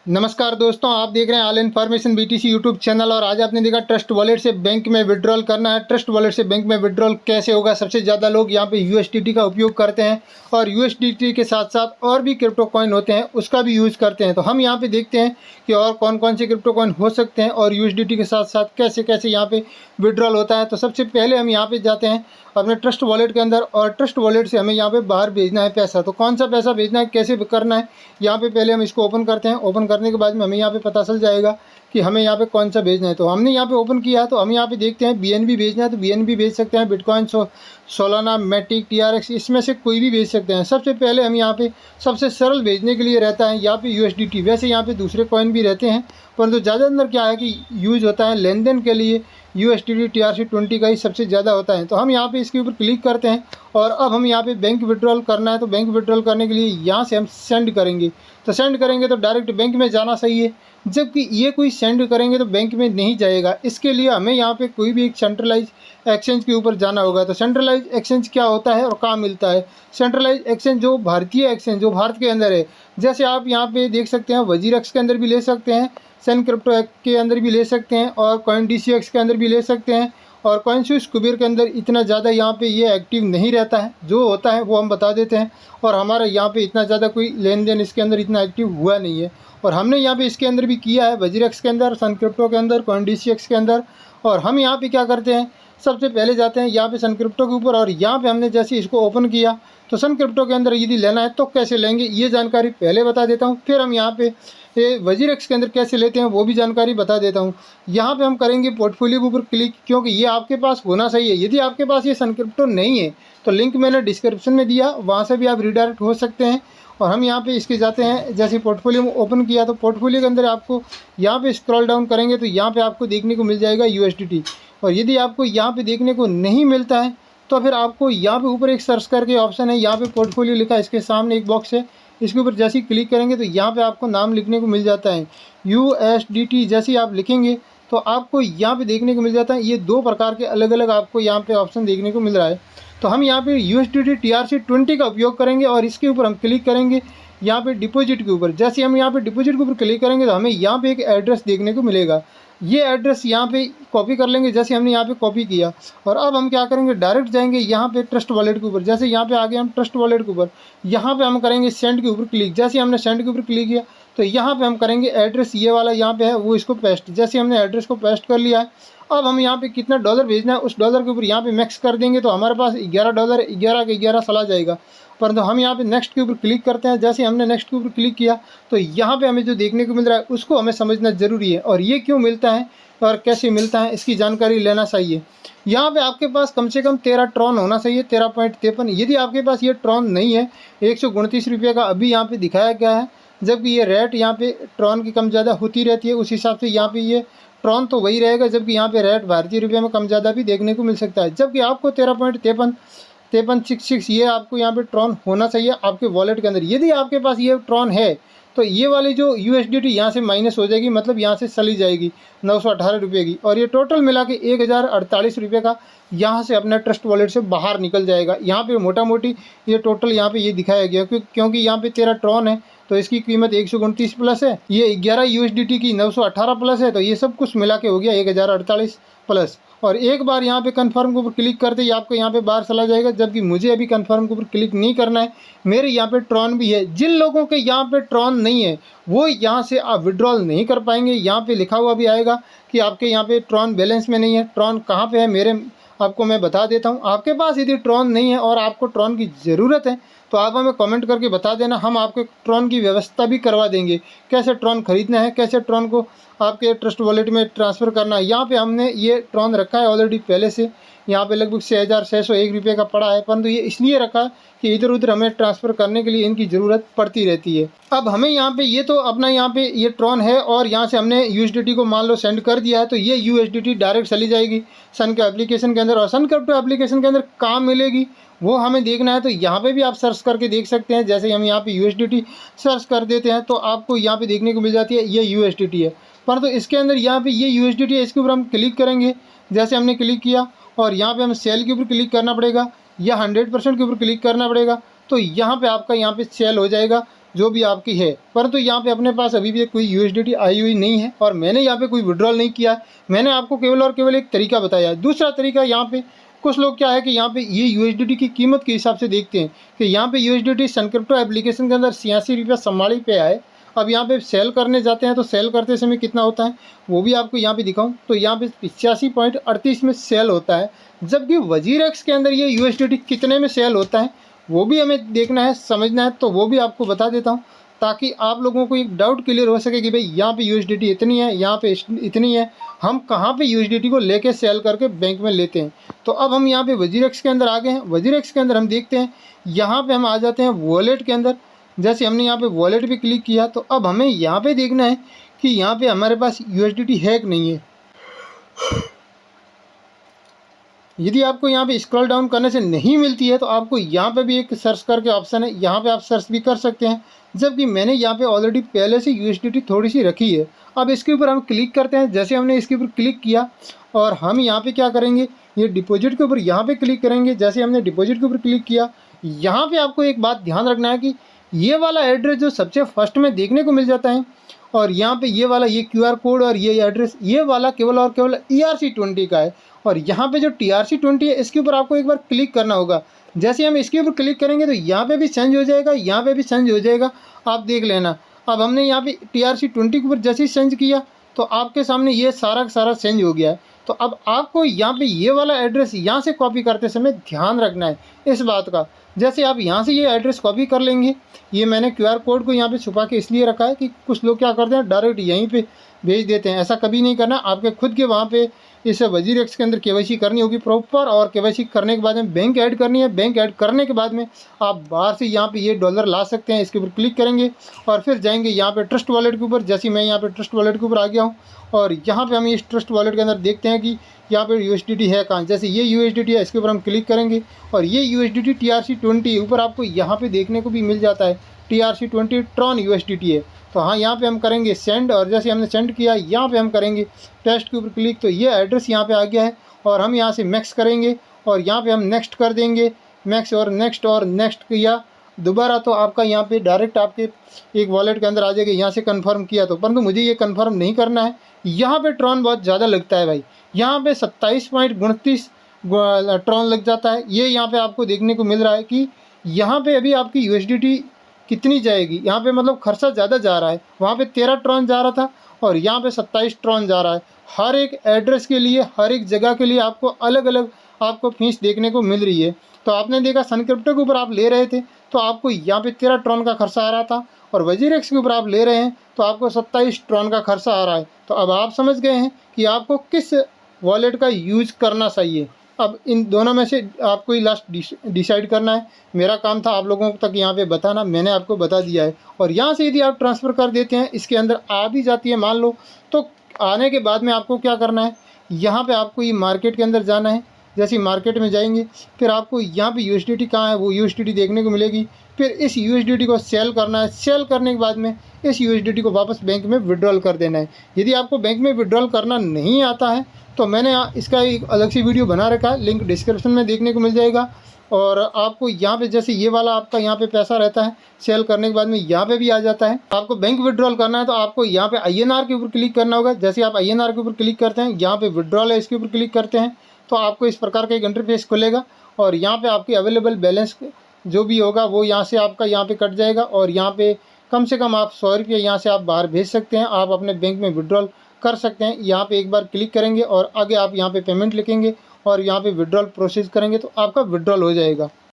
नमस्कार दोस्तों, आप देख रहे हैं all information BTC YouTube channel. और आज आपने देखा ट्रस्ट वॉलेट से बैंक में विड्रॉल करना है। ट्रस्ट वॉलेट से बैंक में विड्रॉल कैसे होगा। सबसे ज़्यादा लोग यहाँ पे यूएसडीटी का उपयोग करते हैं और यूएसडीटी के साथ साथ और भी क्रिप्टो कॉइन होते हैं उसका भी यूज़ करते हैं। तो हम यहाँ पे देखते हैं कि और कौन कौन से क्रिप्टो कॉइन हो सकते हैं और यूएसडीटी के साथ साथ कैसे कैसे यहाँ पे विड्रॉल होता है। तो सबसे पहले हम यहाँ पे जाते हैं अपने ट्रस्ट वॉलेट के अंदर और ट्रस्ट वॉलेट से हमें यहाँ पे बाहर भेजना है पैसा। तो कौन सा पैसा भेजना है, कैसे करना है, यहाँ पे पहले हम इसको ओपन करते हैं। ओपन करने के बाद में हमें यहाँ पे पता चल जाएगा कि हमें यहाँ पे कौन सा भेजना है। तो हमने यहाँ पे ओपन किया तो हम यहाँ पे देखते हैं बीएनबी भेजना है तो बीएनबी भेज सकते हैं, बिटकॉइन, सोलाना, मैटिक, टीआरएक्स, इसमें से कोई भी भेज सकते हैं। सबसे पहले हम यहाँ पे सबसे सरल भेजने के लिए रहता है यहाँ पे यूएसडीटी। वैसे यहाँ पे दूसरे कॉइन भी रहते हैं परंतु ज़्यादा अंदर क्या है कि यूज़ होता है लेन देन के लिए यूएसडीटी TRC20 का ही सबसे ज़्यादा होता है। तो हम यहाँ पे इसके ऊपर क्लिक करते हैं और अब हम यहाँ पे बैंक विड्रॉल करना है। तो बैंक विड्रॉल करने के लिए यहाँ से हम सेंड करेंगे। तो सेंड करेंगे तो डायरेक्ट बैंक में जाना सही है, जबकि ये कोई सेंड करेंगे तो बैंक में नहीं जाएगा। इसके लिए हमें यहाँ पे कोई भी एक सेंट्रलाइज एक्सचेंज के ऊपर जाना होगा। तो सेंट्रलाइज एक्सचेंज क्या होता है और कहाँ मिलता है। सेंट्रलाइज एक्सचेंज जो भारतीय एक्सचेंज जो भारत के अंदर है, जैसे आप यहाँ पे देख सकते हैं वजीरक्स के अंदर भी ले सकते हैं, सन क्रिप्टो के अंदर भी ले सकते हैं और कॉइन DCX के अंदर भी ले सकते हैं। और कॉइनस्विच कुबेर के अंदर इतना ज़्यादा यहाँ पे ये एक्टिव नहीं रहता है, जो होता है वो हम बता देते हैं। और हमारा यहाँ पे इतना ज़्यादा कोई लेन देन इसके अंदर इतना एक्टिव हुआ नहीं है। और हमने यहाँ पे इसके अंदर भी किया है, वजीरक्स के अंदर, सन क्रिप्टो के अंदर, कॉइन DCX के अंदर। और हम यहाँ पे क्या करते हैं, सबसे पहले जाते हैं यहाँ पे सन क्रिप्टो के ऊपर और यहाँ पे हमने जैसे इसको ओपन किया तो सन क्रिप्टो के अंदर यदि लेना है तो कैसे लेंगे ये जानकारी पहले बता देता हूँ। फिर हम यहाँ पे वजीरक्स के अंदर कैसे लेते हैं वो भी जानकारी बता देता हूँ। यहाँ पे हम करेंगे पोर्टफोलियो के ऊपर क्लिक, क्योंकि ये आपके पास होना चाहिए। यदि आपके पास ये सन क्रिप्टो नहीं है तो लिंक मैंने डिस्क्रिप्शन में दिया, वहाँ से भी आप रिडायरेक्ट हो सकते हैं। और हम यहाँ पे इसके जाते हैं, जैसे पोर्टफोलियो में ओपन किया तो पोर्टफोलियो के अंदर आपको यहाँ पे स्क्रॉल डाउन करेंगे तो यहाँ पे आपको देखने को मिल जाएगा यूएसडीटी। और यदि आपको यहाँ पे देखने को नहीं मिलता है तो फिर आपको यहाँ पे ऊपर एक सर्च करके ऑप्शन है, यहाँ पे पोर्टफोलियो लिखा है, इसके सामने एक बॉक्स है, इसके ऊपर जैसे ही क्लिक करेंगे तो यहाँ पे आपको नाम लिखने को मिल जाता है USDT। जैसे ही आप लिखेंगे तो आपको यहाँ पे देखने को मिल जाता है। ये दो प्रकार के अलग अलग आपको यहाँ पे ऑप्शन देखने को मिल रहा है। तो हम यहाँ पे USDT TRC20 का उपयोग करेंगे और इसके ऊपर हम क्लिक करेंगे यहाँ पे डिपॉजिट के ऊपर। जैसे हम यहाँ पे डिपॉजिट के ऊपर क्लिक करेंगे तो हमें यहाँ पे एक एड्रेस देखने को मिलेगा। ये एड्रेस यहाँ पे कॉपी कर लेंगे, जैसे हमने यहाँ पे कॉपी किया। और अब हम क्या करेंगे, डायरेक्ट जाएंगे यहाँ पे ट्रस्ट वॉलेट के ऊपर। जैसे यहाँ पे आ गए हम ट्रस्ट वॉलेट के ऊपर, यहाँ पे हम करेंगे सेंड के ऊपर क्लिक। जैसे हमने सेंड के ऊपर क्लिक किया तो यहाँ पे हम करेंगे एड्रेस, ये वाला यहाँ पे है वो, इसको पेस्ट। जैसे हमने एड्रेस को पेस्ट कर लिया है, अब हम यहाँ पे कितना डॉलर भेजना है उस डॉलर के ऊपर यहाँ पे मैक्स कर देंगे तो हमारे पास $11, 11 के 11 चला जाएगा। परंतु हम यहाँ पे नेक्स्ट के ऊपर क्लिक करते हैं। जैसे हमने नेक्स्ट के ऊपर क्लिक किया तो यहाँ पे हमें जो देखने को मिल रहा है उसको हमें समझना ज़रूरी है। और ये क्यों मिलता है और कैसे मिलता है इसकी जानकारी लेना चाहिए। यहाँ पे आपके पास कम से कम 13 ट्रॉन होना चाहिए, 13.53। यदि आपके पास ये ट्रॉन नहीं है, 129 रुपये का अभी यहाँ पे दिखाया गया है, जबकि ये रेट यहाँ पे ट्रॉन की कम ज़्यादा होती रहती है। उस हिसाब से यहाँ पे ये ट्रॉन तो वही रहेगा, जबकि यहाँ पे रेट भारतीय रुपये में कम ज़्यादा भी देखने को मिल सकता है। जबकि आपको 13.5366 ये आपको यहाँ पे ट्रॉन होना चाहिए आपके वॉलेट के अंदर। यदि आपके पास ये ट्रॉन है तो ये वाली जो USDT यहाँ से माइनस हो जाएगी, मतलब यहाँ से चली जाएगी 918 रुपये की। और ये टोटल मिला के 1048 रुपये का यहाँ से अपना ट्रस्ट वॉलेट से बाहर निकल जाएगा। यहाँ पे मोटा मोटी ये टोटल यहाँ पे ये दिखाया गया, क्योंकि यहाँ पे 13 ट्रॉन है तो इसकी कीमत 129 प्लस है, ये 11 USDT की 918 प्लस है, तो ये सब कुछ मिला के हो गया 1048 प्लस। और एक बार यहाँ पे कंफर्म के ऊपर क्लिक करते ही आपको यहाँ पे बाहर चला जाएगा, जबकि मुझे अभी कंफर्म के ऊपर क्लिक नहीं करना है। मेरे यहाँ पे ट्रॉन भी है। जिन लोगों के यहाँ पे ट्रॉन नहीं है वो यहाँ से आप विड्रॉल नहीं कर पाएंगे। यहाँ पे लिखा हुआ भी आएगा कि आपके यहाँ पे ट्रॉन बैलेंस में नहीं है। ट्रॉन कहाँ पे है मेरे, आपको मैं बता देता हूँ। आपके पास यदि ट्रॉन नहीं है और आपको ट्रॉन की ज़रूरत है तो आप हमें कमेंट करके बता देना, हम आपके ट्रॉन की व्यवस्था भी करवा देंगे। कैसे ट्रॉन खरीदना है, कैसे ट्रॉन को आपके ट्रस्ट वॉलेट में ट्रांसफ़र करना है। यहाँ पे हमने ये ट्रॉन रखा है ऑलरेडी पहले से, यहाँ पे लगभग 6601 रुपये का पड़ा है, परंतु ये इसलिए रखा है कि इधर उधर हमें ट्रांसफ़र करने के लिए इनकी ज़रूरत पड़ती रहती है। अब हमें यहाँ पे ये तो अपना यहाँ पे ये ट्रॉन है और यहाँ से हमने USDT को मान लो सेंड कर दिया है तो ये USDT डायरेक्ट चली जाएगी सन के एप्लीकेशन के अंदर। और सन क्रिप्टो एप्लीकेशन के अंदर कहाँ मिलेगी वो हमें देखना है, तो यहाँ पे भी आप सर्च करके देख सकते हैं। जैसे हम यहाँ पे USDT सर्च कर देते हैं तो आपको यहाँ पे देखने को मिल जाती है ये USDT है। परंतु इसके अंदर यहाँ पे ये USDT है, इसके ऊपर हम क्लिक करेंगे। जैसे हमने क्लिक किया और यहाँ पे हमें सेल के ऊपर क्लिक करना पड़ेगा या 100% के ऊपर क्लिक करना पड़ेगा, तो यहाँ पे आपका यहाँ पे सेल हो जाएगा। जो भी आपकी है, परंतु यहाँ पे अपने पास अभी भी कोई USDT आई हुई नहीं है और मैंने यहाँ पे कोई विड्रॉल नहीं किया। मैंने आपको केवल और केवल एक तरीका बताया। दूसरा तरीका, यहाँ पे कुछ लोग क्या है कि यहाँ पे ये USDT की कीमत के हिसाब से देखते हैं कि यहाँ पे USDT सनक्रिप्टो एप्लीकेशन के अंदर 86 रुपया 44 पे आए। अब यहाँ पे सेल करने जाते हैं तो सेल करते समय कितना होता है वो भी आपको यहाँ पे दिखाऊं तो यहाँ पे 85.38 में सेल होता है, जबकि WZIRX के अंदर ये USDT कितने में सेल होता है वो भी हमें देखना है, समझना है, तो वो भी आपको बता देता हूँ ताकि आप लोगों को एक डाउट क्लियर हो सके कि भाई यहाँ पे USDT इतनी है, यहाँ पे इतनी है, हम कहाँ पे USDT को लेके सेल करके बैंक में लेते हैं। तो अब हम यहाँ पे WZIRX के अंदर आ गए हैं। WZIRX के अंदर हम देखते हैं, यहाँ पे हम आ जाते हैं वॉलेट के अंदर। जैसे हमने यहाँ पे वॉलेट पे क्लिक किया तो अब हमें यहाँ पे देखना है कि यहाँ पे हमारे पास USDT है कि नहीं है। यदि आपको यहाँ पे स्क्रॉल डाउन करने से नहीं मिलती है तो आपको यहाँ पे भी एक सर्च करके ऑप्शन है, यहाँ पे आप सर्च भी कर सकते हैं, जबकि मैंने यहाँ पे ऑलरेडी पहले से USDT थोड़ी सी रखी है। अब इसके ऊपर हम क्लिक करते हैं। जैसे हमने इसके ऊपर क्लिक किया और हम यहाँ पे क्या करेंगे, ये डिपॉजिट के ऊपर यहाँ पे क्लिक करेंगे। जैसे हमने डिपॉजिट के ऊपर क्लिक किया, यहाँ पे आपको एक बात ध्यान रखना है कि ये वाला एड्रेस जो सबसे फर्स्ट में देखने को मिल जाता है और यहाँ पे ये वाला ये QR कोड और ये एड्रेस, ये वाला केवल और केवल ERC20 का है। और यहाँ पे जो TRC20 है इसके ऊपर आपको एक बार क्लिक करना होगा। जैसे हम इसके ऊपर क्लिक करेंगे तो यहाँ पे भी चेंज हो जाएगा, यहाँ पे भी चेंज हो जाएगा, आप देख लेना। अब हमने यहाँ पे TRC20 के ऊपर जैसे ही चेंज किया तो आपके सामने ये सारा का सारा चेंज हो गया है। तो अब आपको यहाँ पे ये वाला एड्रेस यहाँ से कॉपी करते समय ध्यान रखना है इस बात का। जैसे आप यहाँ से ये एड्रेस कॉपी कर लेंगे, ये मैंने QR कोड को यहाँ पे छुपा के इसलिए रखा है कि कुछ लोग क्या करते हैं डायरेक्ट यहीं पे भेज देते हैं। ऐसा कभी नहीं करना, आपके खुद के वहाँ पे इस WZIRX के अंदर KYC करनी होगी प्रॉपर, और KYC करने के बाद में बैंक ऐड करनी है। बैंक ऐड करने के बाद में आप बाहर से यहाँ पे ये डॉलर ला सकते हैं। इसके ऊपर क्लिक करेंगे और फिर जाएंगे यहाँ पे ट्रस्ट वॉलेट के ऊपर। जैसे मैं यहाँ पे ट्रस्ट वॉलेट के ऊपर आ गया हूँ और यहाँ पे हम इस ट्रस्ट वॉलेट के अंदर देखते हैं कि यहाँ पे USDT है कहाँ। जैसे ये USDT है, इसके ऊपर हम क्लिक करेंगे और ये USDT TRC20 ऊपर आपको यहाँ पे देखने को भी मिल जाता है। TRC20 ट्रॉन USDT है। तो हाँ, यहाँ पे हम करेंगे सेंड, और जैसे हमने सेंड किया यहाँ पे हम करेंगे टेस्ट के ऊपर क्लिक, तो ये एड्रेस यहाँ पे आ गया है। और हम यहाँ से मैक्स करेंगे और यहाँ पे हम नेक्स्ट कर देंगे, मैक्स और नेक्स्ट किया दोबारा, तो आपका यहाँ पे डायरेक्ट आपके एक वॉलेट के अंदर आ जाएगा। यहाँ से कंफर्म किया तो, परंतु मुझे ये कंफर्म नहीं करना है। यहाँ पे ट्रॉन बहुत ज़्यादा लगता है भाई, यहाँ पे 27.29 ट्रॉन लग जाता है। ये यहाँ पे आपको देखने को मिल रहा है कि यहाँ पे अभी आपकी USDT कितनी जाएगी। यहाँ पे मतलब खर्चा ज़्यादा जा रहा है, वहाँ पे 13 ट्रॉन जा रहा था और यहाँ पे 27 ट्रॉन जा रहा है। हर एक एड्रेस के लिए, हर एक जगह के लिए आपको अलग अलग आपको फीस देखने को मिल रही है। तो आपने देखा सनक्रिप्टो के ऊपर आप ले रहे थे तो आपको यहाँ पे 13 ट्रॉन का खर्चा आ रहा था, और WZIRX के ऊपर आप ले रहे हैं तो आपको 27 ट्रॉन का खर्चा आ रहा है। तो अब आप समझ गए हैं कि आपको किस वॉलेट का यूज़ करना चाहिए। अब इन दोनों में से आपको ही लास्ट डिसाइड करना है। मेरा काम था आप लोगों तक यहाँ पे बताना, मैंने आपको बता दिया है। और यहाँ से यदि आप ट्रांसफ़र कर देते हैं, इसके अंदर आ भी जाती है मान लो, तो आने के बाद में आपको क्या करना है, यहाँ पे आपको ये मार्केट के अंदर जाना है। जैसे मार्केट में जाएंगे फिर आपको यहाँ पे USDT कहाँ है वो USDT देखने को मिलेगी। फिर इस USDT को सेल करना है। सेल करने के बाद में इस USDT को वापस बैंक में विड्रॉल कर देना है। यदि आपको बैंक में विड्रॉल करना नहीं आता है तो मैंने इसका एक अलग से वीडियो बना रखा है, लिंक डिस्क्रिप्शन में देखने को मिल जाएगा। और आपको यहाँ पे जैसे ये वाला आपका यहाँ पे पैसा रहता है, सेल करने के बाद में यहाँ पे भी आ जाता है। आपको बैंक विड्रॉल करना है तो आपको यहाँ पे INR के ऊपर क्लिक करना होगा। जैसे आप INR के ऊपर क्लिक करते हैं, यहाँ पे विड्रॉल है इसके ऊपर क्लिक करते हैं तो आपको इस प्रकार का एक इंटरफेस खुलेगा और यहाँ पे आपकी अवेलेबल बैलेंस जो भी होगा वो यहाँ से आपका यहाँ पे कट जाएगा। और यहाँ पे कम से कम आप 100 रुपये यहाँ से आप बाहर भेज सकते हैं, आप अपने बैंक में विड्रॉल कर सकते हैं। यहाँ पे एक बार क्लिक करेंगे और आगे आप यहाँ पे पेमेंट लिखेंगे और यहाँ पे विड्रॉल प्रोसेस करेंगे तो आपका विड्रॉल हो जाएगा।